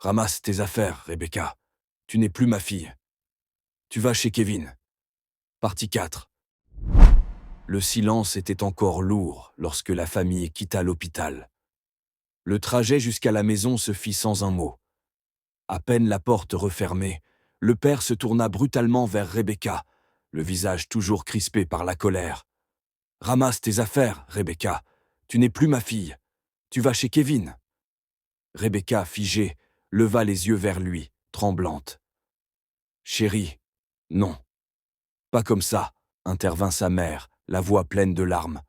Ramasse tes affaires, Rebecca. Tu n'es plus ma fille. Tu vas chez Kevin. Partie 4. Le silence était encore lourd lorsque la famille quitta l'hôpital. Le trajet jusqu'à la maison se fit sans un mot. À peine la porte refermée, le père se tourna brutalement vers Rebecca, le visage toujours crispé par la colère. « Ramasse tes affaires, Rebecca. Tu n'es plus ma fille. Tu vas chez Kevin. » Rebecca, figée, leva les yeux vers lui, tremblante. « Chérie, non. Pas comme ça, » intervint sa mère, la voix pleine de larmes.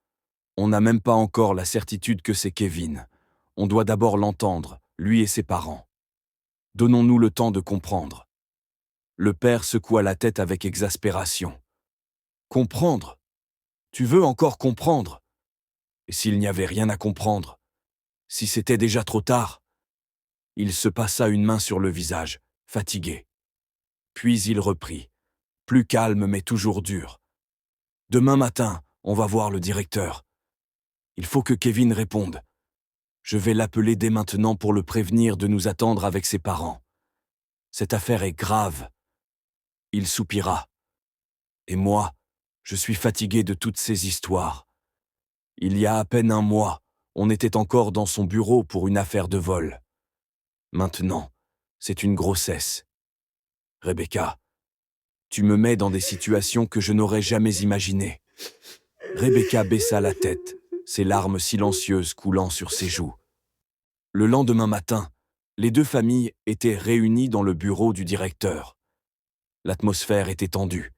« On n'a même pas encore la certitude que c'est Kevin. On doit d'abord l'entendre, lui et ses parents. Donnons-nous le temps de comprendre. » Le père secoua la tête avec exaspération. « Comprendre? Tu veux encore comprendre? Et s'il n'y avait rien à comprendre? Si c'était déjà trop tard ?» Il se passa une main sur le visage, fatigué. Puis il reprit, plus calme mais toujours dur. « Demain matin, on va voir le directeur. Il faut que Kevin réponde. Je vais l'appeler dès maintenant pour le prévenir de nous attendre avec ses parents. Cette affaire est grave. » Il soupira. « Et moi, je suis fatigué de toutes ces histoires. Il y a à peine un mois, on était encore dans son bureau pour une affaire de vol. Maintenant, c'est une grossesse. Rebecca, tu me mets dans des situations que je n'aurais jamais imaginées. » Rebecca baissa la tête, ses larmes silencieuses coulant sur ses joues. Le lendemain matin, les deux familles étaient réunies dans le bureau du directeur. L'atmosphère était tendue.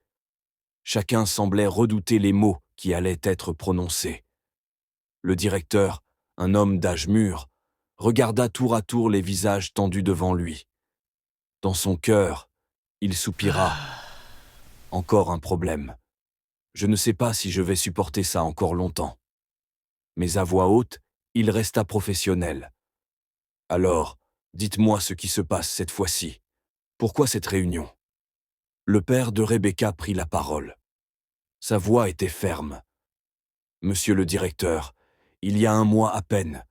Chacun semblait redouter les mots qui allaient être prononcés. Le directeur, un homme d'âge mûr, regarda tour à tour les visages tendus devant lui. Dans son cœur, il soupira. « Encore un problème. Je ne sais pas si je vais supporter ça encore longtemps. » Mais à voix haute, il resta professionnel. « Alors, dites-moi ce qui se passe cette fois-ci. Pourquoi cette réunion ?» Le père de Rebecca prit la parole. Sa voix était ferme. « Monsieur le directeur, il y a un mois à peine,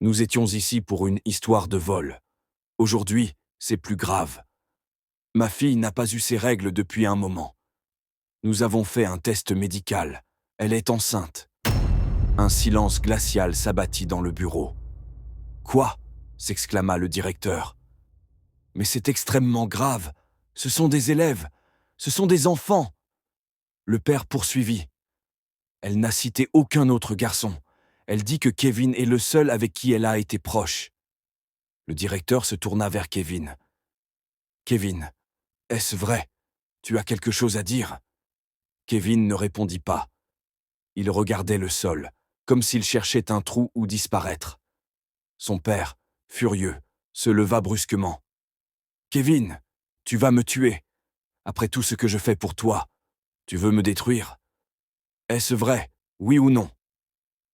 nous étions ici pour une histoire de vol. Aujourd'hui, c'est plus grave. Ma fille n'a pas eu ses règles depuis un moment. Nous avons fait un test médical. Elle est enceinte. » Un silence glacial s'abattit dans le bureau. « Quoi ?» s'exclama le directeur. « Mais c'est extrêmement grave. Ce sont des élèves. Ce sont des enfants. » Le père poursuivit. « Elle n'a cité aucun autre garçon. Elle dit que Kevin est le seul avec qui elle a été proche. » Le directeur se tourna vers Kevin. « Kevin, est-ce vrai? Tu as quelque chose à dire ?» Kevin ne répondit pas. Il regardait le sol, comme s'il cherchait un trou où disparaître. Son père, furieux, se leva brusquement. « Kevin, tu vas me tuer. Après tout ce que je fais pour toi, tu veux me détruire? Est-ce vrai, oui ou non ?»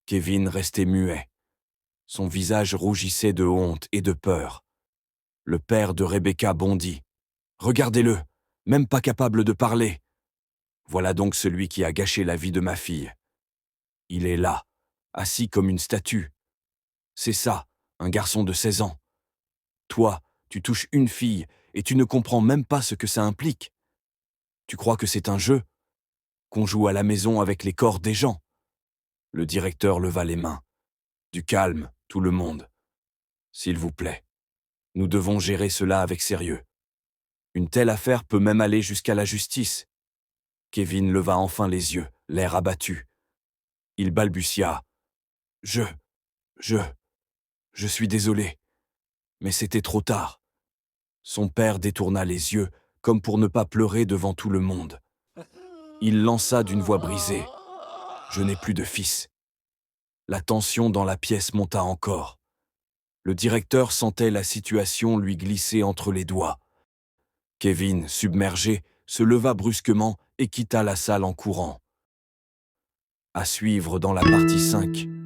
Kevin restait muet. Son visage rougissait de honte et de peur. Le père de Rebecca bondit. « Regardez-le, même pas capable de parler. Voilà donc celui qui a gâché la vie de ma fille. Il est là, assis comme une statue. C'est ça, un garçon de 16 ans. Toi, tu touches une fille et tu ne comprends même pas ce que ça implique. Tu crois que c'est un jeu? Qu'on joue à la maison avec les corps des gens? » Le directeur leva les mains. « Du calme, tout le monde. S'il vous plaît. Nous devons gérer cela avec sérieux. Une telle affaire peut même aller jusqu'à la justice. » Kevin leva enfin les yeux, l'air abattu. Il balbutia. « Je suis désolé. Mais c'était trop tard. » Son père détourna les yeux, comme pour ne pas pleurer devant tout le monde. Il lança d'une voix brisée. « Je n'ai plus de fils. » La tension dans la pièce monta encore. Le directeur sentait la situation lui glisser entre les doigts. Kevin, submergé, se leva brusquement et quitta la salle en courant. À suivre dans la partie 5.